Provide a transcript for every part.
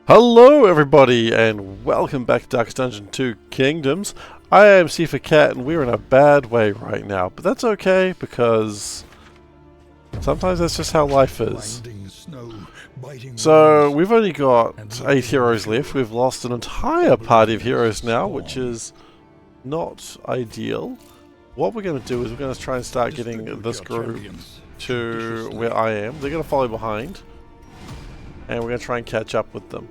Hello everybody and welcome back to Darkest Dungeon 2 Kingdoms. I am SeiferKatt and we're in a bad way right now, but that's okay because sometimes that's just how life is. So we've only got 8 heroes left. We've lost an entire party of heroes now, which is not ideal. What we're going to do is we're going to try and start getting this group to where I am. They're going to follow behind and we're going to try and catch up with them.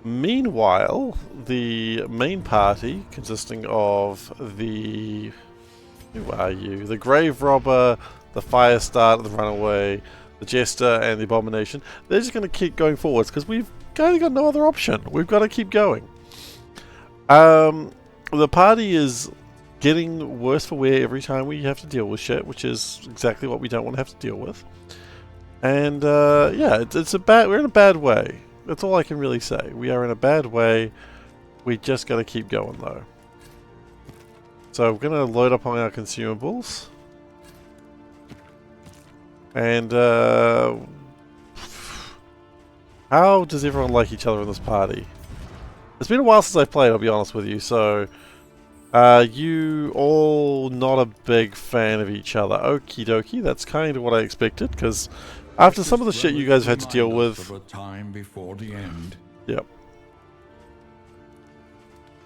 Meanwhile, the main party, consisting of the... who are you? The Grave Robber, the Fire Starter, the Runaway, the Jester, and the Abomination, they're just going to keep going forwards, because we've kind of got no other option. We've got to keep going. The party is getting worse for wear every time we have to deal with shit, which is exactly what we don't want to have to deal with. And yeah, we're in a bad way. That's all I can really say. We are in a bad way. We just got to keep going though. So we're going to load up on our consumables. And how does everyone like each other in this party? It's been a while since I played, I'll be honest with you. So you all not a big fan of each other. Okie dokie, that's kind of what I expected, because after some of the shit you guys have had to deal with. Yep.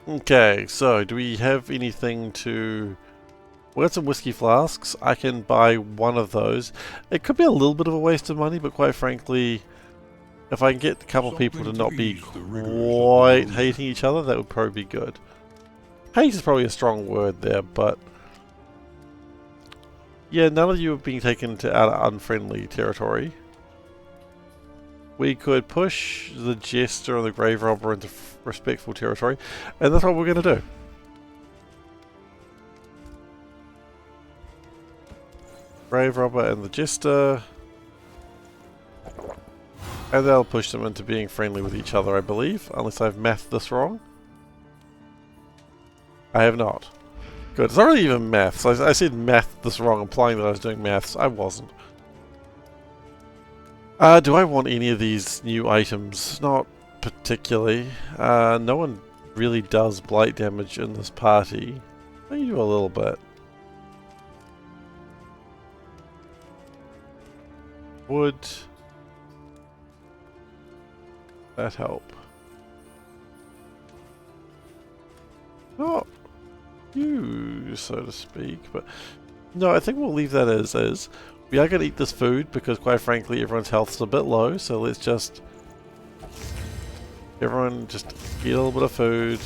Okay, so do we have anything to... we got some whiskey flasks. I can buy one of those. It could be a little bit of a waste of money, but quite frankly, if I can get a couple of people to not be quite hating each other, that would probably be good. Hate is probably a strong word there, but... yeah, none of you are being taken to out of unfriendly territory. We could push the Jester and the Grave Robber into respectful territory, and that's what we're going to do. Grave Robber and the Jester. And they'll push them into being friendly with each other, I believe, unless I've mathed this wrong. I have not. Good. It's not really even maths. I said math this wrong, implying that I was doing maths. I wasn't. Do I want any of these new items? Not particularly. No one really does blight damage in this party. Maybe do a little bit. Would that help? Not you, so to speak, but no, I think we'll leave that as is. We are going to eat this food because, quite frankly, everyone's health's a bit low, so let's just... everyone just eat a little bit of food.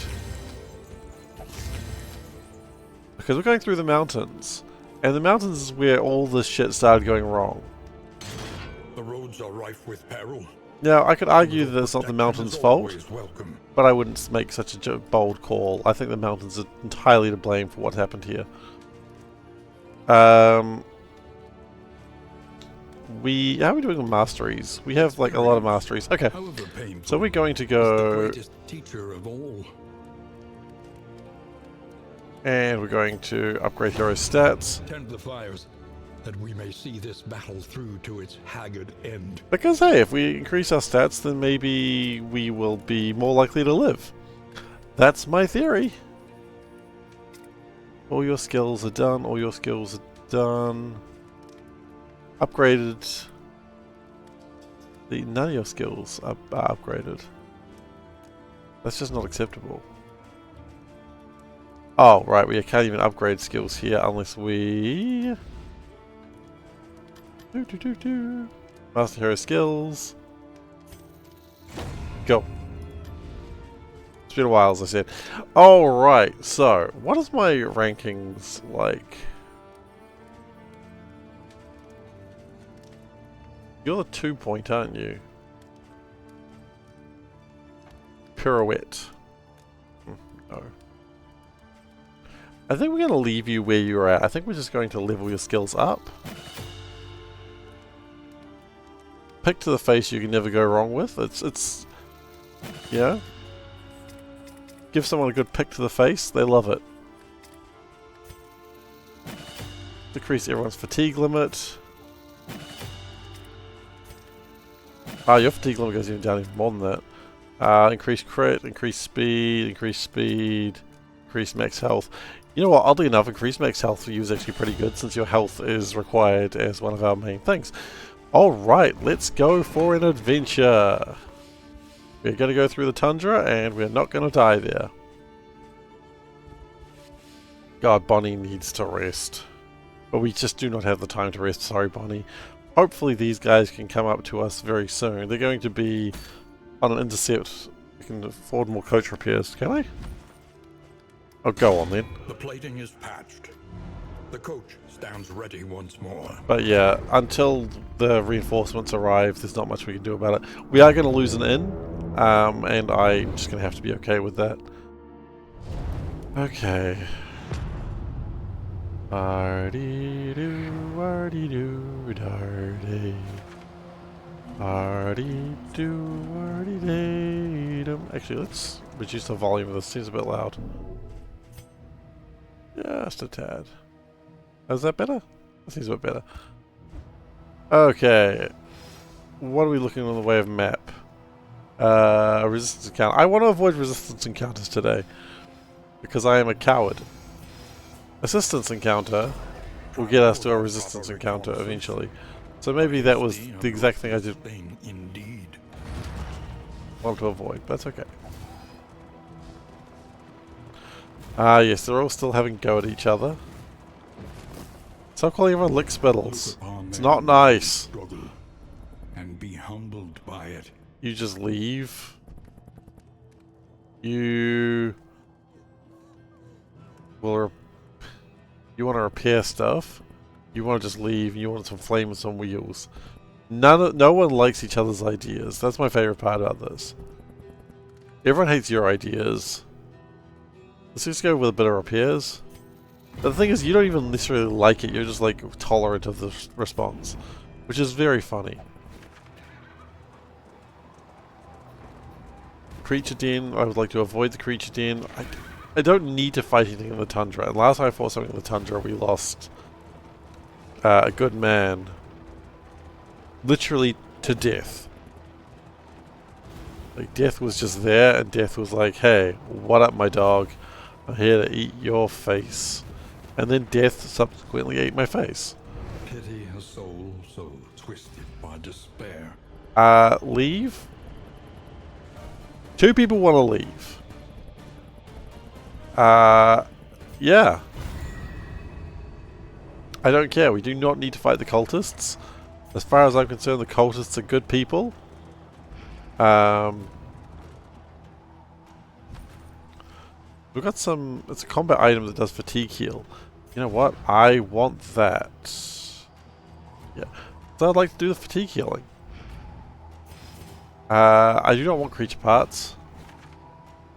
Because we're going through the mountains, and the mountains is where all this shit started going wrong. The roads are rife with peril. Now, I could argue that it's not the mountain's fault, but I wouldn't make such a bold call. I think the mountains are entirely to blame for what happened here. How are we doing on masteries? We have like a lot of masteries. Okay, so we're going to go... and we're going to upgrade hero stats. Tend the fires, that we may see this battle through to its haggard end. Because hey, if we increase our stats, then maybe we will be more likely to live. That's my theory. All your skills are done, all your skills are done. Upgraded. None of your skills are upgraded. That's just not acceptable. Oh, right, we can't even upgrade skills here unless we... Master hero skills. Go. It's been a while, as I said. Alright, so, what is my rankings like? You're the 2 point, aren't you? Pirouette. No. I think we're going to leave you where you're at. I think we're just going to level your skills up. Pick to the face you can never go wrong with. It's you know, give someone a good pick to the face, they love it. Decrease everyone's fatigue limit. Ah, your fatigue limit goes even down even more than that. Increase crit, increase speed, increase max health. You know what, oddly enough, increased max health for you is actually pretty good since your health is required as one of our main things. Alright, let's go for an adventure. We're going to go through the tundra and we're not going to die there. God, Bonnie needs to rest. But we just do not have the time to rest, sorry Bonnie. Hopefully these guys can come up to us very soon. They're going to be on an intercept. We can afford more coach repairs, can I? Oh, go on then. The plating is patched. The coach stands ready once more. But yeah, until the reinforcements arrive, there's not much we can do about it. We are going to lose an inn, and I'm just going to have to be okay with that. Okay. Arty-doo, arty-doo, darty. Arty-doo, arty-day-dum. Actually, let's reduce the volume of this. Seems a bit loud. Just a tad. Is that better? That seems a bit better. Okay. What are we looking in the way of map? Resistance encounter. I want to avoid resistance encounters today. Because I am a coward. Assistance encounter will get us to a resistance encounter eventually. So maybe that was the exact thing I did want to avoid, but that's okay. Yes, they're all still having go at each other. Stop calling everyone lick spittles. It's not nice. And be humbled by it. You just leave. You will. You want to repair stuff. You want to just leave. You want some flame and some wheels. No one likes each other's ideas. That's my favorite part about this. Everyone hates your ideas. Let's just go with a bit of repairs. But the thing is, you don't even necessarily like it. You're just like tolerant of the response, which is very funny. Creature den. I would like to avoid the creature den. I don't need to fight anything in the tundra. And last time I fought something in the tundra, we lost a good man. Literally to death. Like, death was just there, and death was like, hey, what up, my dog? I'm here to eat your face. And then death subsequently ate my face. Pity a soul so twisted by despair. Leave? 2 people want to leave. Yeah. I don't care. We do not need to fight the cultists. As far as I'm concerned, the cultists are good people. We've got some... It's a combat item that does fatigue heal. You know what? I want that. Yeah. So I'd like to do the fatigue healing. I do not want creature parts.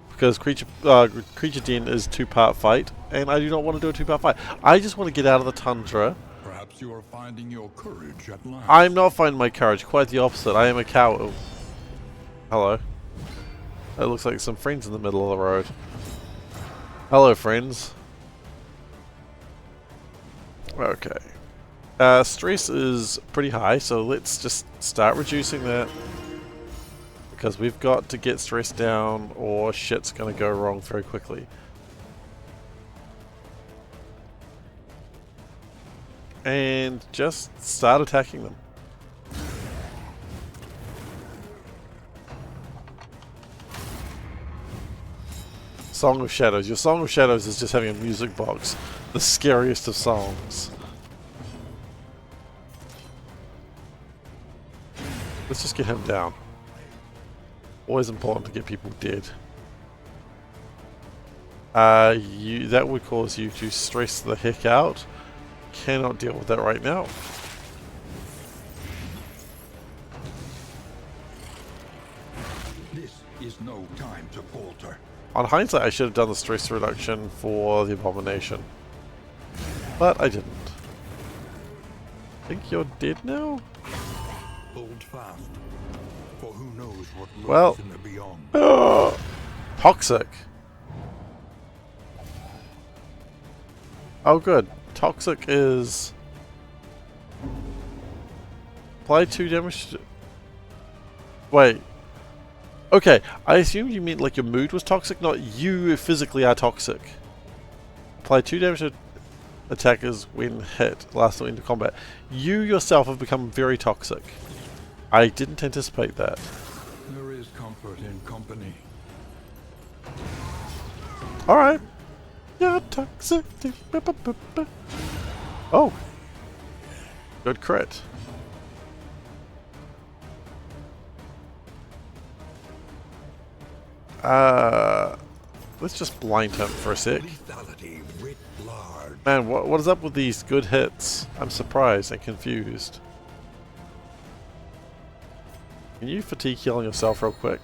Because creature den is 2-part fight, and I do not want to do a 2-part fight. I just want to get out of the tundra. Perhaps you are finding your courage at last. I'm not finding my courage. Quite the opposite. I am a coward. Oh. Hello. It looks like some friends in the middle of the road. Hello, friends. Okay. Stress is pretty high, so let's just start reducing that. Because we've got to get stress down or shit's going to go wrong very quickly. And just start attacking them. Song of Shadows. Your Song of Shadows is just having a music box. The scariest of songs. Let's just get him down. Always important to get people dead. That would cause you to stress the heck out. Cannot deal with that right now. This is no time to falter. On hindsight, I should have done the stress reduction for the abomination. But I didn't. Think you're dead now? Hold fast. For who knows what Well, lies in the beyond. Toxic. Oh, good. Toxic is apply 2 damage. Wait. Okay, I assume you mean like your mood was toxic, not you physically are toxic. Apply 2 damage to attackers when hit, last into combat. You yourself have become very toxic. I didn't anticipate that. There is comfort in company. Alright. You're toxic. Oh. Good crit. Let's just blind him for a sec. Man, what is up with these good hits? I'm surprised and confused. Can you fatigue heal on yourself real quick?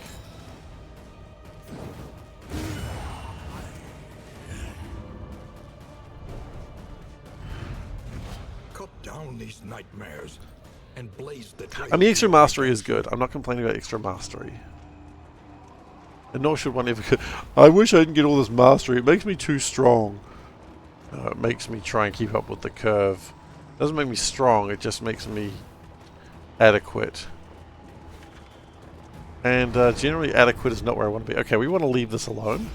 Cut down these nightmares and blaze the trail. I mean, extra mastery is good. I'm not complaining about extra mastery. And nor should one ever. I wish I didn't get all this mastery. It makes me too strong. It makes me try and keep up with the curve. It doesn't make me strong, it just makes me adequate. And generally adequate is not where I want to be. Okay, we want to leave this alone.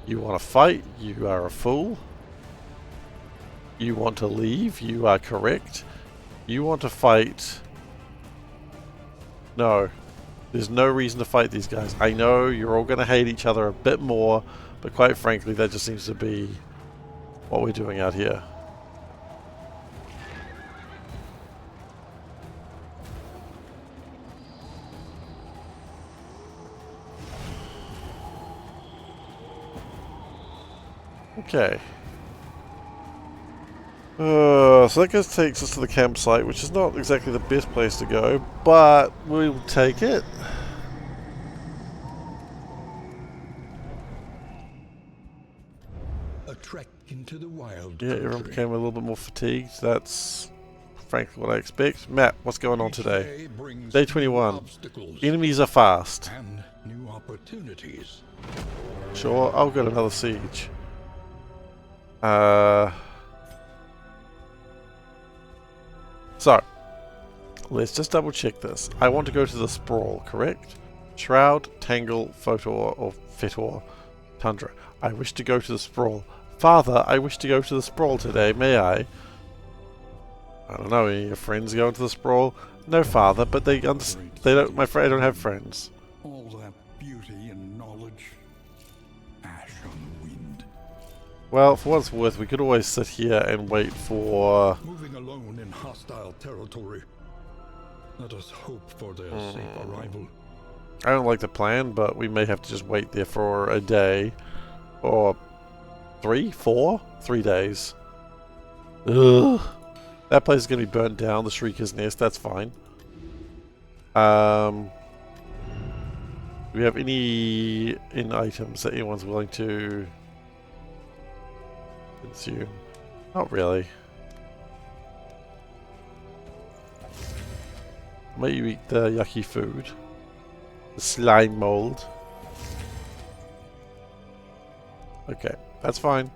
You want to fight, you are a fool. You want to leave, you are correct. You want to fight. No. There's no reason to fight these guys. I know you're all going to hate each other a bit more, but quite frankly, that just seems to be what we're doing out here. Okay. So that takes us to the campsite, which is not exactly the best place to go, but we'll take it. A trek into the wild. Yeah, everyone became a little bit more fatigued. That's frankly what I expect. Matt, what's going on today? Day 21. Enemies are fast. And new opportunities. Sure, I'll go to another siege. So, let's just double check this. I want to go to the Sprawl, correct? Shroud, Tangle, Photor, or Fetor, Tundra. I wish to go to the Sprawl. Father, I wish to go to the Sprawl today, may I? I don't know, any of your friends going to the Sprawl? No, Father, but they don't, I don't have friends. All that beauty and knowledge, ash on the wind. Well, for what it's worth, we could always sit here and wait for... Moving alone in hostile territory. Let us hope for their safe arrival. I don't like the plan, but we may have to just wait there for a day. Or 3 days. Ugh. That place is going to be burnt down, the Shrieker's Nest, that's fine. Do we have any items that anyone's willing to consume? Not really. Might you eat the yucky food? The slime mold. Okay, that's fine.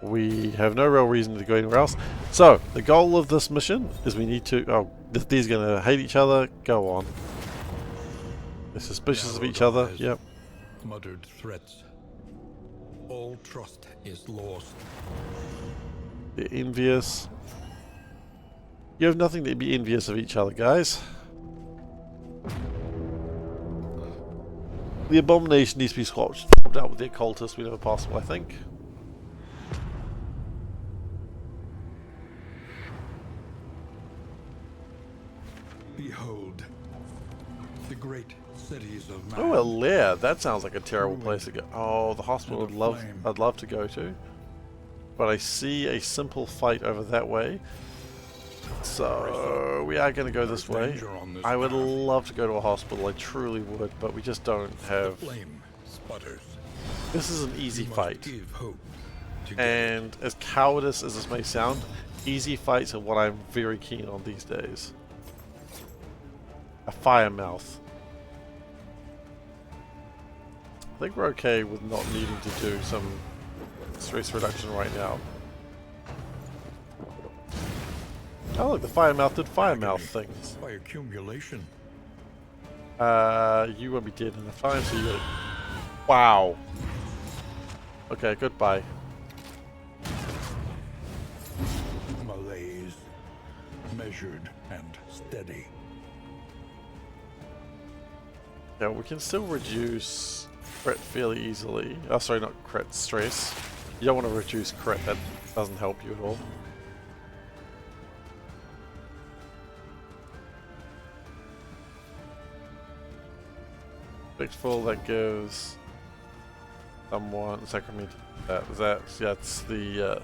We have no real reason to go anywhere else. So, the goal of this mission is we need to... Oh, these are going to hate each other. Go on. They're suspicious of each other. Yep. Muttered threats. All trust is lost. They're envious. You have nothing to be envious of each other, guys. The abomination needs to be swapped out with the occultist whenever possible, I think. Behold, the great cities of man. Oh, a lair. That sounds like a terrible place to go. Oh, the hospital I'd love to go to. But I see a simple fight over that way. So, we are going to go this way. I would love to go to a hospital, I truly would, but we just don't have... This is an easy fight. And as cowardice as this may sound, easy fights are what I'm very keen on these days. A fire mouth. I think we're okay with not needing to do some stress reduction right now. Oh look, the fire mouth did fire mouth things. By accumulation. You won't be dead in enough time, so you gotta... Wow. Okay, goodbye. Malaise, measured and steady. Yeah, we can still reduce crit fairly easily. Oh, sorry, not crit, stress. You don't want to reduce crit, that doesn't help you at all. Full, that gives someone Sacramenti. That's the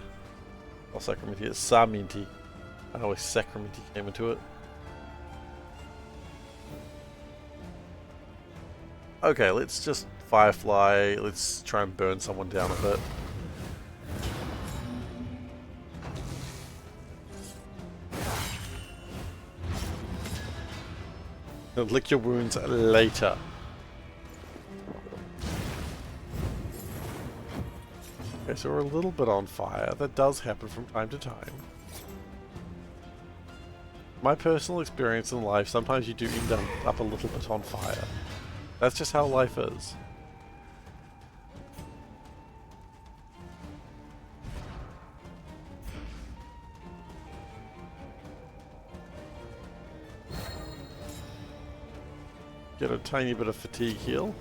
not Sacramenti, it's Samenti. I know Sacramenti came into it. Okay, let's just Firefly, let's try and burn someone down a bit. And lick your wounds later. Okay, so we're a little bit on fire. That does happen from time to time. My personal experience in life, sometimes you do end up a little bit on fire. That's just how life is. Get a tiny bit of fatigue heal.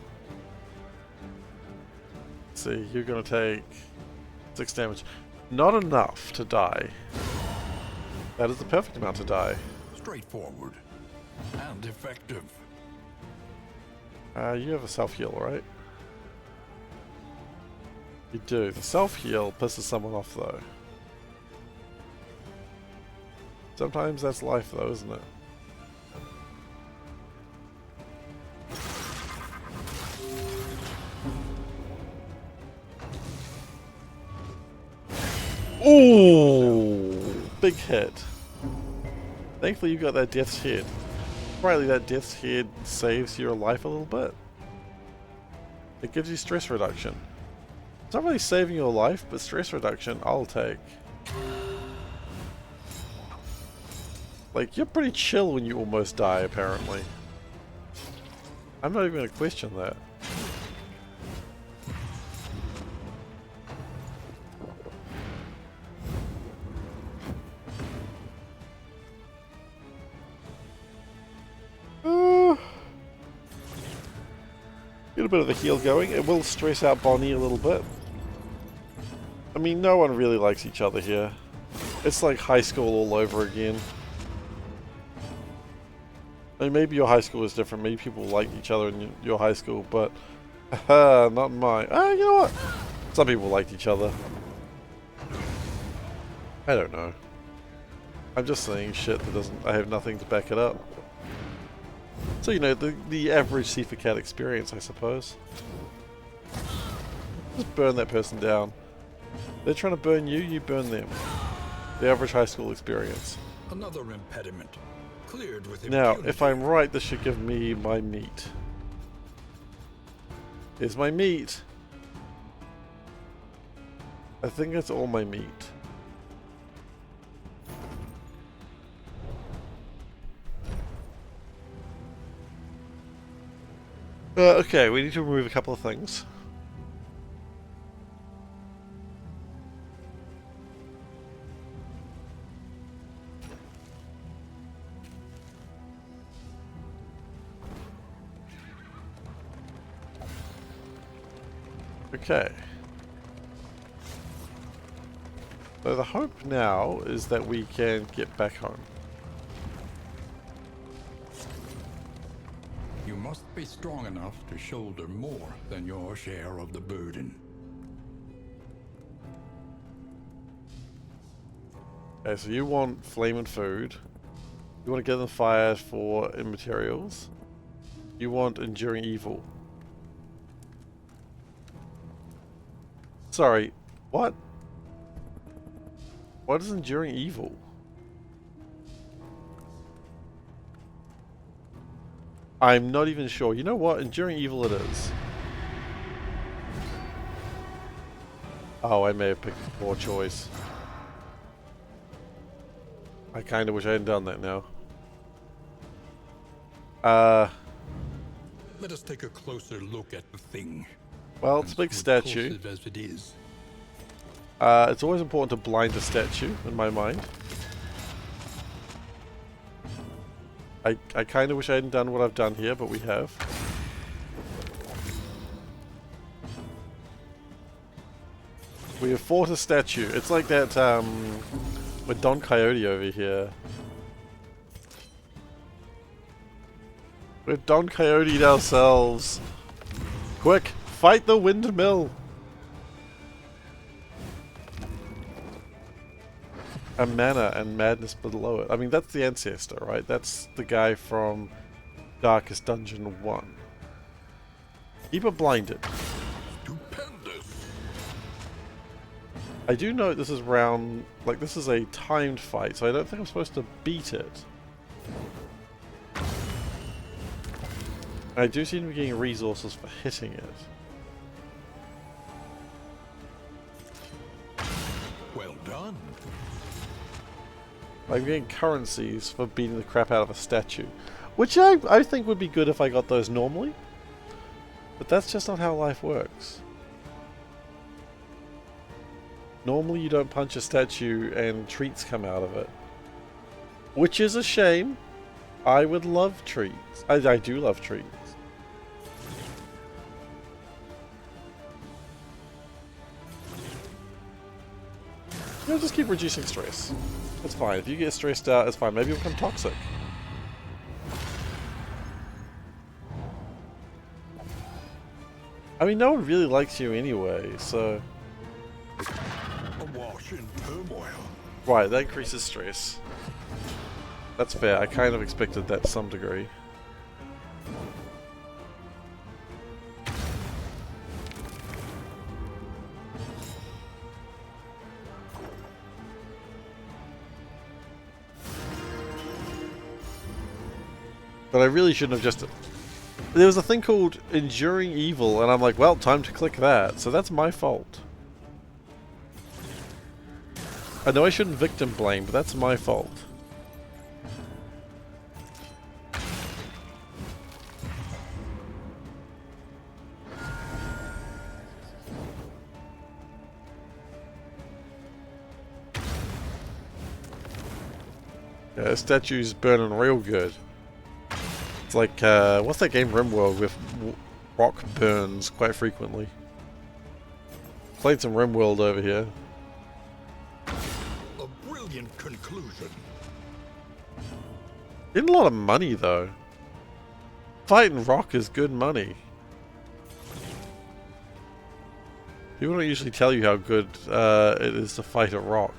Let's see, you're gonna take 6 damage. Not enough to die. That is the perfect amount to die. Straightforward and effective. You have a self-heal, right? You do. The self-heal pisses someone off, though. Sometimes that's life, though, isn't it? Ooh! Big hit. Thankfully you got that death's head. Rightly, that death's head saves your life a little bit. It gives you stress reduction. It's not really saving your life, but stress reduction I'll take. Like, you're pretty chill when you almost die, apparently. I'm not even gonna question that. Get a bit of a heal going. It will stress out Bonnie a little bit. I mean, no one really likes each other here. It's like high school all over again. I mean, maybe your high school is different. Maybe people like each other in your high school, but not mine. You know what? Some people liked each other. I don't know. I'm just saying shit that doesn't... I have nothing to back it up. So, you know, the average SeiferKatt experience, I suppose. Just burn that person down. They're trying to burn you, you burn them. The average high school experience. Another impediment. Cleared with now, impunity. if I'm right, this should give me my meat. Here's my meat. I think that's all my meat. Okay, we need to remove a couple of things. Okay. So the hope now is that we can get back home. You must be strong enough to shoulder more than your share of the burden. Okay, so you want flame and food. You want to get them fired for immaterials. You want enduring evil. Sorry, what? What is enduring evil? I'm not even sure. You know what? Enduring evil it is. Oh, I may have picked a poor choice. I kinda wish I hadn't done that now. Let us take a closer look at the thing. Well, it's a big statue. Repulsive as it is. It's always important to blind a statue, in my mind. I kind of wish I hadn't done what I've done here, but we have. We have fought a statue. It's like that, with Don Quixote over here. We've Don Quixote'd ourselves. Quick, fight the windmill! A mana and madness below it. I mean, that's the ancestor, right? That's the guy from Darkest Dungeon 1. Keep it blinded. Stupendous. I do note this is round... like, this is a timed fight, so I don't think I'm supposed to beat it. I do seem to be getting resources for hitting it. Well done. I'm getting currencies for beating the crap out of a statue. Which I think would be good if I got those normally. But that's just not how life works. Normally you don't punch a statue and treats come out of it. Which is a shame. I would love treats. I do love treats. You know, just keep reducing stress. It's fine. If you get stressed out, it's fine. Maybe you'll become toxic. I mean, no one really likes you anyway, so... Awash in turmoil. Right, that increases stress. That's fair. I kind of expected that to some degree. But I really shouldn't have just... There was a thing called Enduring Evil, and I'm like, well, time to click that. So that's my fault. I know I shouldn't victim blame, but that's my fault. Yeah, the statue's burning real good. It's like, what's that game RimWorld with rock burns quite frequently? Played some RimWorld over here. A brilliant conclusion. Getting a lot of money though. Fighting rock is good money. People don't usually tell you how good it is to fight a rock.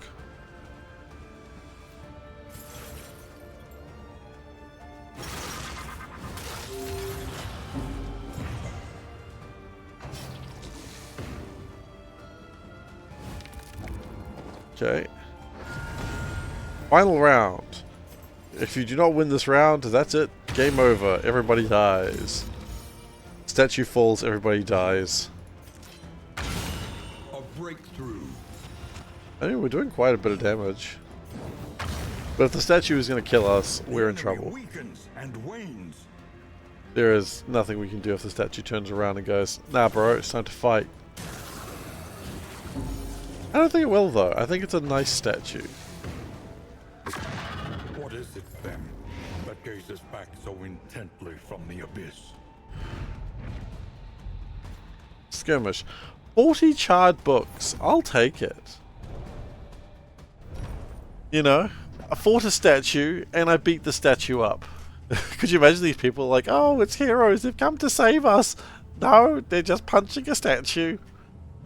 Okay. Final round. If you do not win this round, that's it. Game over. Everybody dies. Statue falls, everybody dies. A breakthrough. I mean, we're doing quite a bit of damage. But if the statue is going to kill us, we're in trouble. Weakens and wanes. There is nothing we can do if the statue turns around and goes, nah bro, it's time to fight. I don't think it will though. I think it's a nice statue. What is it then that gazes back so intently from the abyss? Skirmish. 40 charred books. I'll take it. You know, I fought a statue and I beat the statue up. Could you imagine these people like, oh, it's heroes, they've come to save us. No, they're just punching a statue.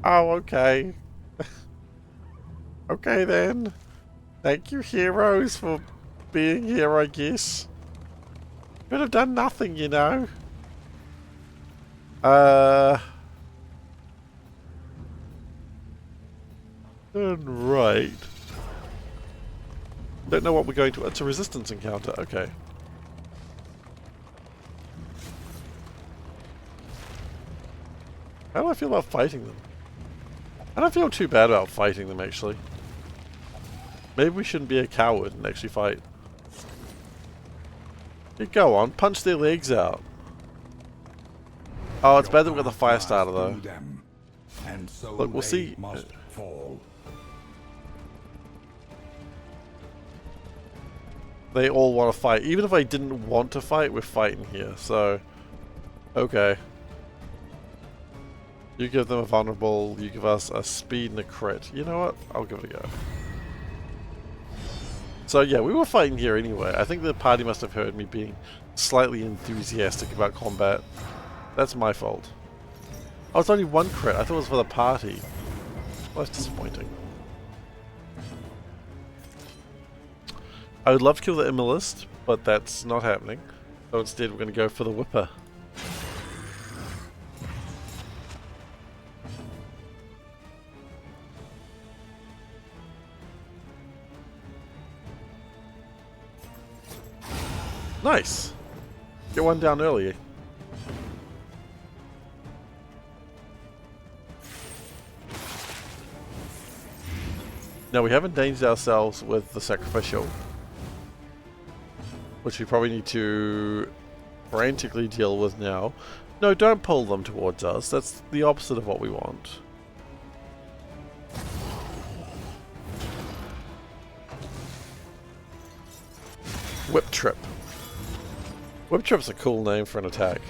Oh, okay. Okay then. Thank you, heroes, for being here, I guess. Could have done nothing, you know. Right. Don't know what we're going to... It's a resistance encounter, okay. How do I feel about fighting them? I don't feel too bad about fighting them, actually. Maybe we shouldn't be a coward and actually fight. Yeah, go on, punch their legs out. Oh, it's bad that we've got the fire starter though. Them, and so Look, we'll they see. Must fall. They all want to fight. Even if I didn't want to fight, we're fighting here. So, okay. You give them a vulnerable, you give us a speed and a crit. You know what? I'll give it a go. So yeah, we were fighting here anyway. I think the party must have heard me being slightly enthusiastic about combat. That's my fault. Oh, it's only one crit. I thought it was for the party. Well, that's disappointing. I would love to kill the Immolist, but that's not happening. So instead we're going to go for the Whipper. Nice! Get one down early. Now we have endangered ourselves with the Sacrificial, which we probably need to frantically deal with now. No, don't pull them towards us. That's the opposite of what we want. Whip Trip. Whip Trip's a cool name for an attack.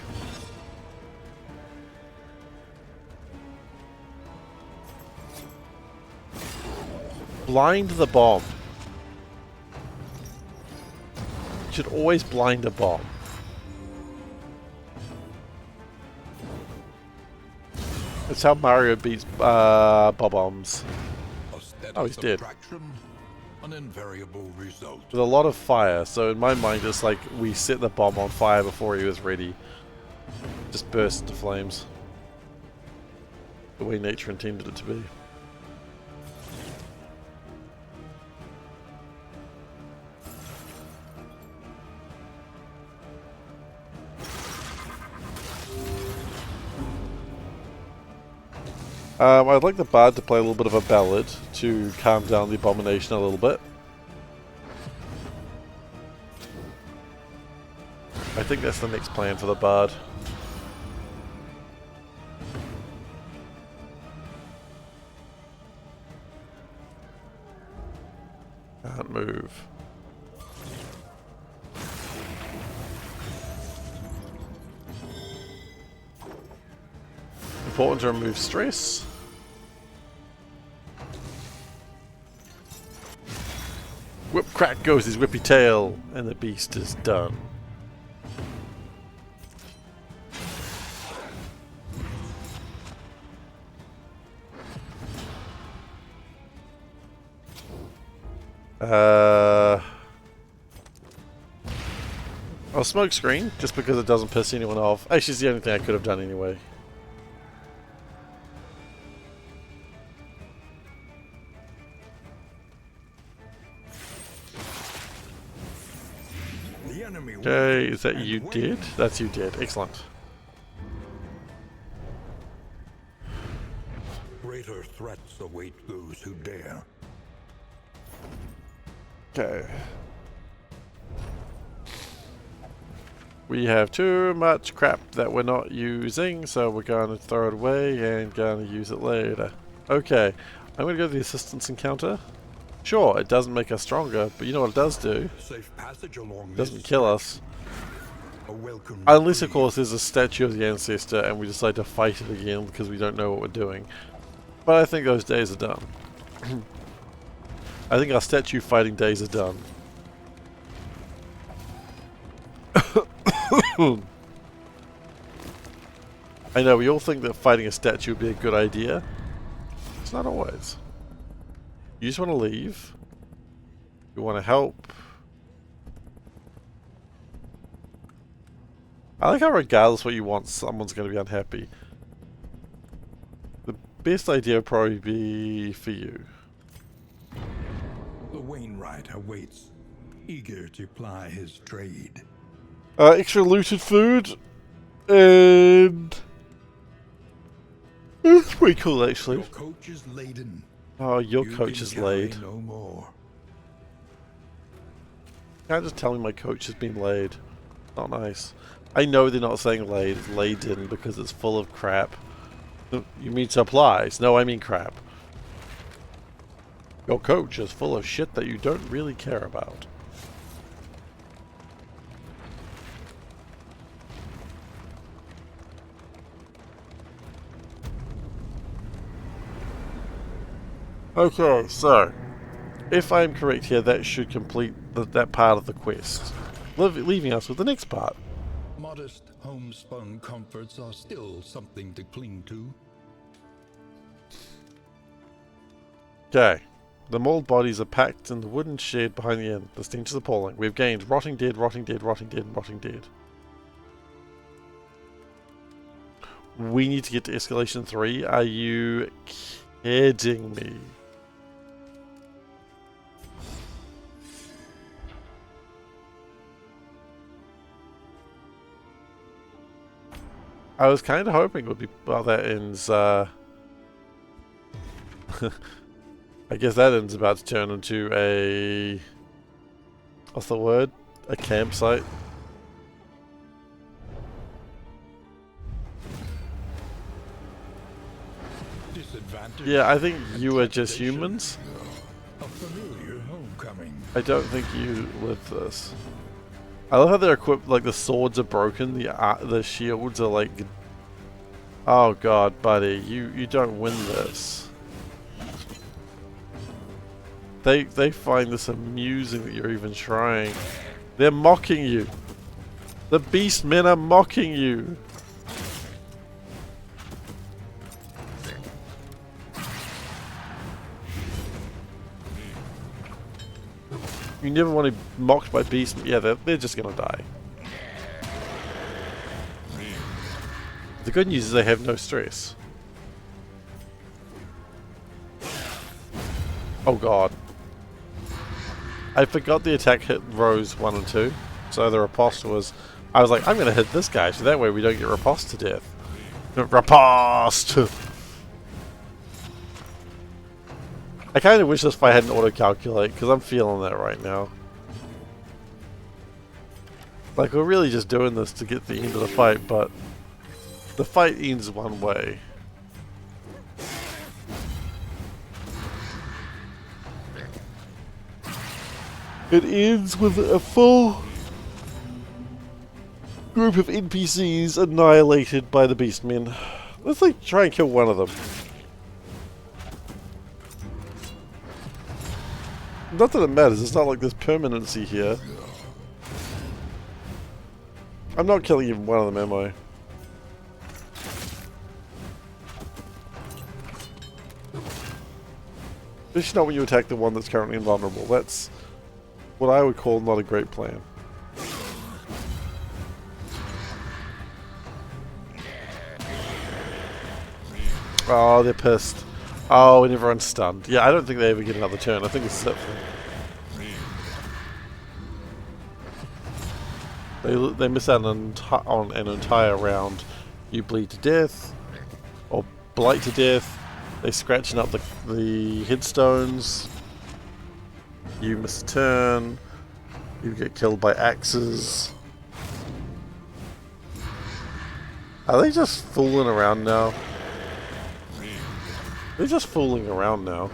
Blind the bomb. You should always blind a bomb. That's how Mario beats bob-ombs. Oh, he's dead. An invariable result. With a lot of fire, so in my mind it's like we set the bomb on fire before he was ready. Just burst into flames. The way nature intended it to be. I'd like the bard to play a little bit of a ballad to calm down the abomination a little bit. I think that's the next plan for the bard. Can't move. Important to remove stress. Whip crack goes his whippy tail, and the beast is done. I'll smoke screen just because it doesn't piss anyone off. Actually, it's the only thing I could have done anyway. Okay, is that you dead? That's you dead. Excellent. Greater threats await those who dare. Okay. We have too much crap that we're not using, so we're going to throw it away and going to use it later. Okay, I'm going to go to the assistance encounter. Sure, it doesn't make us stronger, but you know what it does do? Safe passage along It doesn't kill us. A welcome Unless, of course, there's a statue of the ancestor and we decide to fight it again because we don't know what we're doing. But I think those days are done. I think our statue fighting days are done. I know, we all think that fighting a statue would be a good idea. It's not always. You just want to leave. You want to help. I like how regardless what you want, someone's going to be unhappy. The best idea would probably be for you. The Wainwright awaits, eager to ply his trade. Extra looted food. And... it's pretty cool, actually. Your coach is laden. Oh, your You coach can is carry laid. no more. You can't just tell me my coach has been laid. Not nice. I know they're not saying laid, it's laden because it's full of crap. You mean supplies? No, I mean crap. Your coach is full of shit that you don't really care about. Okay, so if I'm correct here, that should complete that part of the quest, leaving us with the next part. Modest homespun comforts are still something to cling to. Okay. The mauled bodies are packed in the wooden shed behind the inn. The stench is appalling. We've gained rotting dead, rotting dead, rotting dead, and rotting dead. We need to get to escalation 3. Are you kidding me? I was kind of hoping it would be... Well, that ends... I guess that end's about to turn into a... What's the word? A campsite. Yeah, I think you are just humans. A familiar homecoming. I don't think you live this. I love how they're equipped, like the swords are broken, the shields are like... Oh god, buddy, you don't win this. They find this amusing that you're even trying. They're mocking you. The beast men are mocking you. You never want to be mocked by beast. Yeah, they're just gonna die. The good news is they have no stress. Oh god. I forgot the attack hit rows 1 and 2. So the riposte was... I was like, I'm gonna hit this guy so that way we don't get riposte to death. Riposte! I kind of wish this fight had an auto-calculate, because I'm feeling that right now. Like, we're really just doing this to get the end of the fight, but the fight ends one way. It ends with a full group of NPCs annihilated by the Beastmen. Let's like try and kill one of them. Not that it matters, it's not like there's permanency here. I'm not killing even one of them, am I? Especially not when you attack the one that's currently invulnerable. That's what I would call not a great plan. Oh, they're pissed. Oh, and everyone's stunned. Yeah, I don't think they ever get another turn. I think it's set for them. They miss out on an entire round. You bleed to death, or blight to death. They scratching up the headstones. You miss a turn. You get killed by axes. Are they just fooling around now? They're just fooling around now.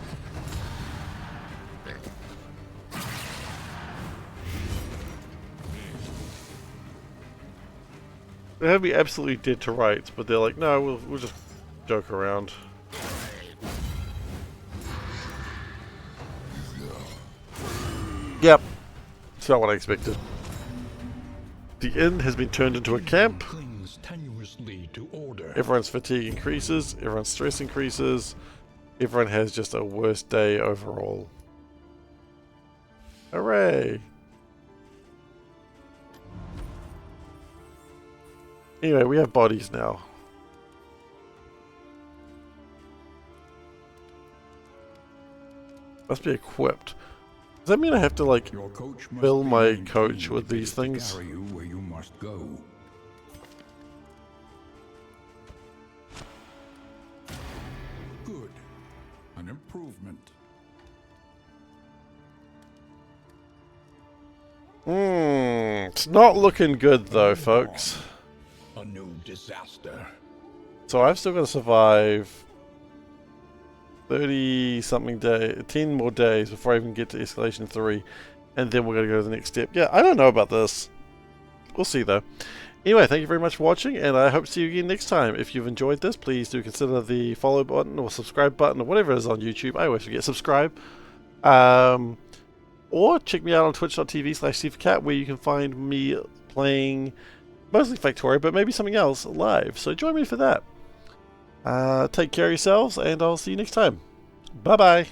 They have me absolutely dead to rights, but they're like, no, we'll just joke around. Yep. It's not what I expected. The inn has been turned into a camp. Everyone's fatigue increases, everyone's stress increases, everyone has just a worse day overall. Hooray! Anyway, we have bodies now. Must be equipped. Does that mean I have to like fill my coach with these things? Carry you where you must go. Good. An improvement. It's not looking good though, folks. A new disaster. So I've still got to survive 30-something day, 10 more days before I even get to escalation 3. And then we're going to go to the next step. Yeah, I don't know about this. We'll see though. Anyway, thank you very much for watching, and I hope to see you again next time. If you've enjoyed this, please do consider the follow button or subscribe button or whatever it is on YouTube. I always forget subscribe. Or check me out on twitch.tv/SeiferKatt, where you can find me playing mostly Factorio, but maybe something else live. So join me for that. Take care of yourselves, and I'll see you next time. Bye-bye.